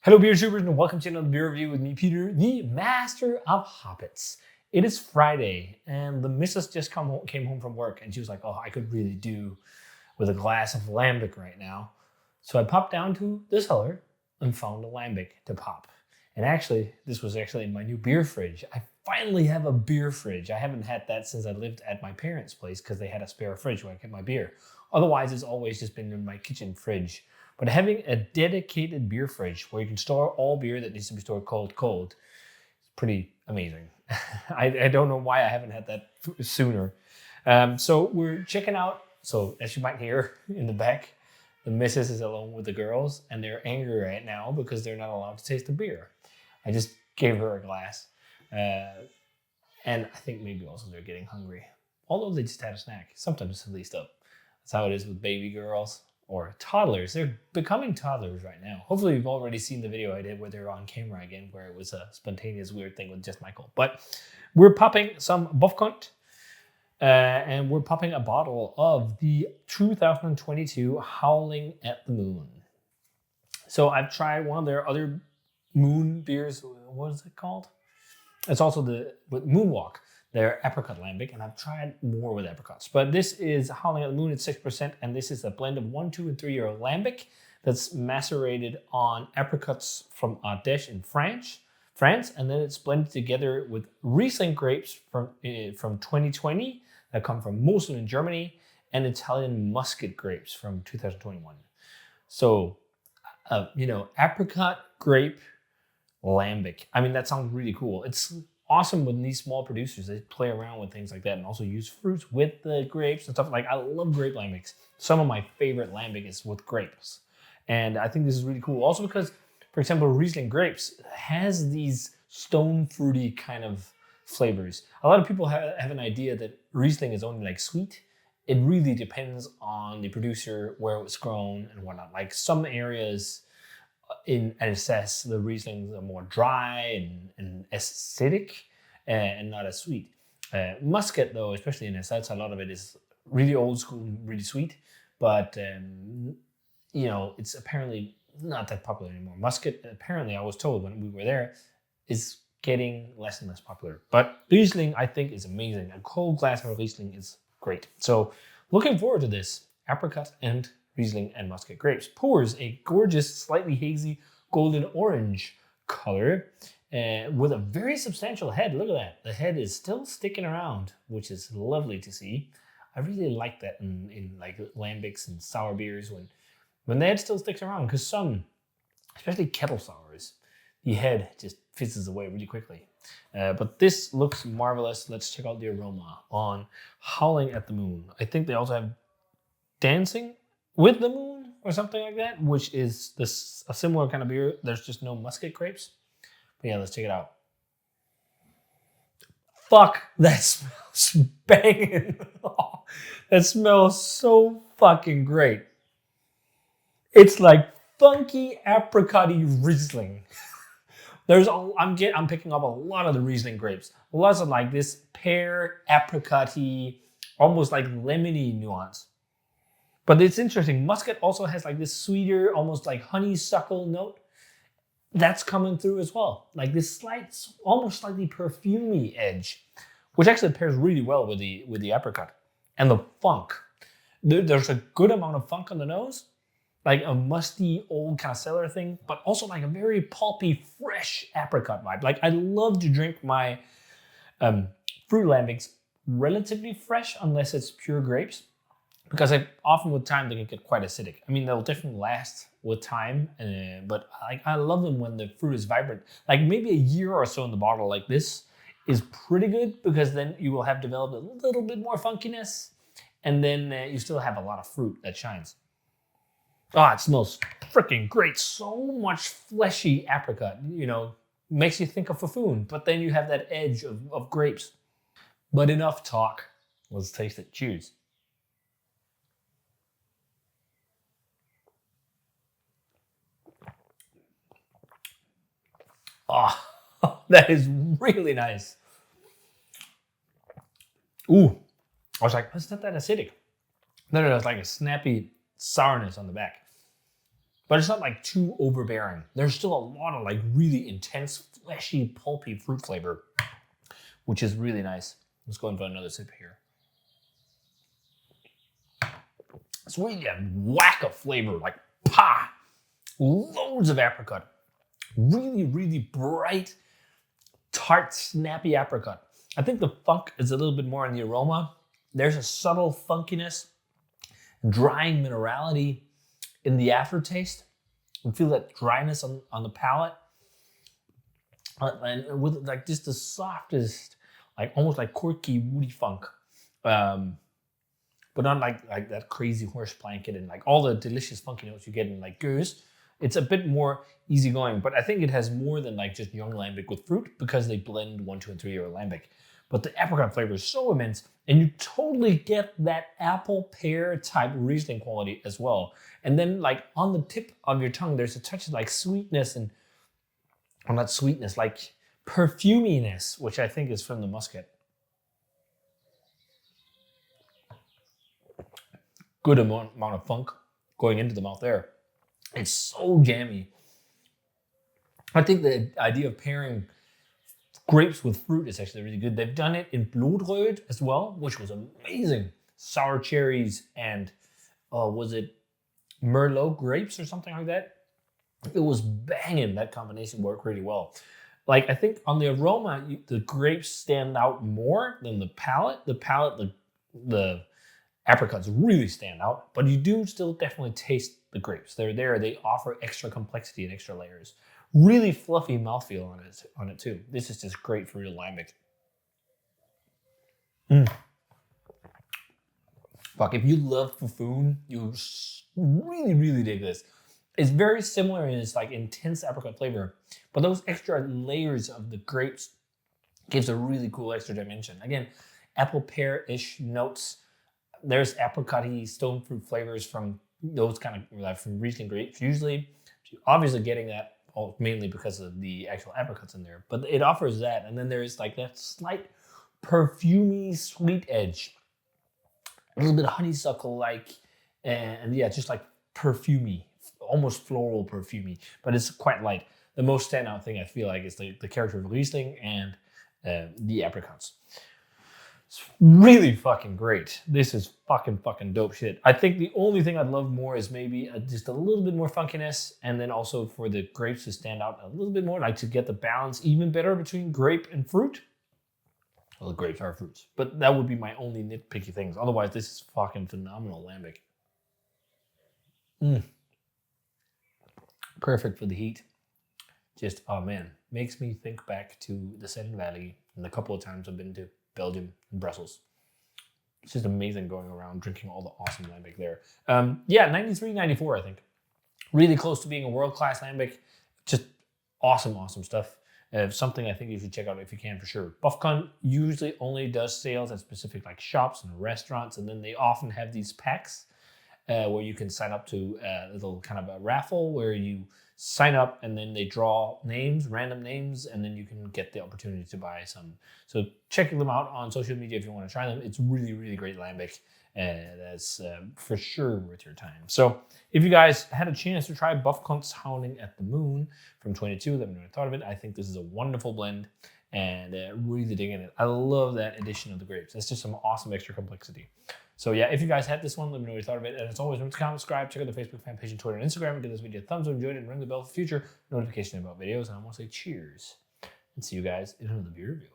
Hello beer tubers and welcome to another beer review with me, Peter, the master of hobbits. It is Friday and the missus just came home from work and she was like, oh, I could really do with a glass of Lambic right now. So I popped down to the cellar and found a Lambic to pop. And actually, this was actually in my new beer fridge. I finally have a beer fridge. I haven't had that since I lived at my parents' place because they had a spare fridge where I kept my beer. Otherwise, it's always just been in my kitchen fridge. But having a dedicated beer fridge where you can store all beer that needs to be stored cold, is pretty amazing. I don't know why I haven't had that sooner. So we're checking out, so as you might hear in the back, the missus is alone with the girls and they're angry right now because they're not allowed to taste the beer. I just gave her a glass. And I think maybe also they're getting hungry. Although they just had a snack. Sometimes at least up. That's how it is with baby girls. Or toddlers. They're becoming toddlers right now. Hopefully you've already seen the video I did where they're on camera again, where it was a spontaneous weird thing with just Michael. But we're popping some Bofkont, and we're popping a bottle of the 2022 Howling at the Moon. So I've tried one of their other moon beers. What is it called? It's also with Moonwalk, their Apricot Lambic, and I've tried more with apricots. But this is Howling at the Moon at 6%, and this is a blend of 1, 2, and 3-year Lambic that's macerated on apricots from Ardèche in France, and then it's blended together with Riesling grapes from 2020 that come from Mosel in Germany, and Italian Muscat grapes from 2021. So, apricot grape Lambic. I mean, that sounds really cool. It's awesome when these small producers, they play around with things like that and also use fruits with the grapes and stuff. Like, I love grape lambics. Some of my favorite lambic is with grapes. And I think this is really cool. Also because, for example, Riesling grapes has these stone fruity kind of flavors. A lot of people have an idea that Riesling is only like sweet. It really depends on the producer, where it was grown and whatnot. Like some areas in Alsace, the Rieslings are more dry and acidic and not as sweet. Muscat, though, especially in Alsace, a lot of it is really old school, really sweet. But, it's apparently not that popular anymore. Muscat, apparently, I was told when we were there, is getting less and less popular. But Riesling, I think, is amazing. A cold glass of Riesling is great. So looking forward to this. Apricot and Riesling and Muscat grapes. Pours a gorgeous, slightly hazy golden orange color with a very substantial head. Look at that. The head is still sticking around, which is lovely to see. I really like that in like lambics and sour beers when the head still sticks around, because some, especially kettle sours, the head just fizzes away really quickly. But this looks marvelous. Let's check out the aroma on Howling at the Moon. I think they also have Dancing with the Moon or something like that, which is a similar kind of beer. There's just no Muscat grapes. But yeah, let's check it out. Fuck, that smells banging. That smells so fucking great. It's like funky apricot-y Riesling. I'm picking up a lot of the Riesling grapes. Lots of like this pear apricot-y, almost like lemony nuance. But it's interesting. Muscat also has like this sweeter, almost like honeysuckle note. That's coming through as well. Like this slight, almost slightly perfumey edge, which actually pairs really well with the apricot. And the funk. There's a good amount of funk on the nose, like a musty old kind of cellar thing, but also like a very pulpy, fresh apricot vibe. Like I love to drink my fruit lambics relatively fresh, unless it's pure grapes. Because often with time, they can get quite acidic. I mean, they'll definitely last with time, but I love them when the fruit is vibrant. Like maybe a year or so in the bottle like this is pretty good, because then you will have developed a little bit more funkiness, and then you still have a lot of fruit that shines. Oh, it smells freaking great. So much fleshy apricot, makes you think of Fafoon, but then you have that edge of grapes. But enough talk. Let's taste it. Cheers. Oh, that is really nice. Ooh, I was like, it's not that acidic. No, it's like a snappy sourness on the back. but it's not like too overbearing. There's still a lot of like really intense, fleshy, pulpy fruit flavor, which is really nice. Let's go and for another sip here. It's really a whack of flavor, like pa! Loads of apricot. Really, really bright, tart, snappy apricot. I think the funk is a little bit more in the aroma. There's a subtle funkiness, drying minerality in the aftertaste. You feel that dryness on the palate. And with like just the softest, like almost like corky, woody funk. But not like that crazy horse blanket and like all the delicious funky notes you get in like goose. It's a bit more easygoing, but I think it has more than like just young lambic with fruit because they blend 1, 2, and 3 year lambic. But the apricot flavor is so immense, and you totally get that apple pear type Riesling quality as well. And then like on the tip of your tongue, there's a touch of like sweetness and, or not sweetness, like perfuminess, which I think is from the Muscat. Good amount of funk going into the mouth there. It's so jammy. I think the idea of pairing grapes with fruit is actually really good. They've done it in Brewed as well, which was amazing. Sour cherries and, was it Merlot grapes or something like that? It was banging. That combination worked really well. Like, I think on the aroma, the grapes stand out more than the palate. The apricots really stand out, but you do still definitely taste the grapes. They're there. They offer extra complexity and extra layers. Really fluffy mouthfeel on it too. This is just great for real lambic. Fuck, if you love Fufun, you really, really dig this. It's very similar in its like intense apricot flavor, but those extra layers of the grapes gives a really cool extra dimension. Again, apple pear-ish notes. There's apricot-y stone fruit flavors from those kind of like from Riesling grapes. Usually, obviously getting that mainly because of the actual apricots in there, but it offers that. And then there's like that slight perfumey sweet edge, a little bit of honeysuckle like, and yeah, just like perfumey, almost floral perfumey, but it's quite light. The most standout thing I feel like is the character of Riesling and the apricots. It's really fucking great. This is fucking dope shit. I think the only thing I'd love more is maybe just a little bit more funkiness, and then also for the grapes to stand out a little bit more, like to get the balance even better between grape and fruit. Well, the grapes are fruits, but that would be my only nitpicky things. Otherwise, this is fucking phenomenal lambic. Perfect for the heat. Just, oh man, makes me think back to the Seine Valley and the couple of times I've been to Belgium and Brussels. It's just amazing going around drinking all the awesome lambic there. Yeah, 93, 94, I think. Really close to being a world-class lambic. Just awesome stuff. Something I think you should check out if you can for sure. Bofkont usually only does sales at specific like shops and restaurants, and then they often have these packs where you can sign up to a little kind of a raffle where you sign up and then they draw names, random names, and then you can get the opportunity to buy some. So check them out on social media if you want to try them. It's really, really great lambic. That's for sure worth your time. So if you guys had a chance to try Bofkont Howling at the Moon from 22, let me know what you thought of it. I think this is a wonderful blend and really digging it. I love that addition of the grapes. It's just some awesome extra complexity. So yeah, if you guys had this one, let me know what you thought of it. And as always, remember to comment, subscribe, check out the Facebook fan page and Twitter and Instagram, and give this video a thumbs up, enjoyed it, and ring the bell for future notification about videos. And I want to say cheers and see you guys in another beer review.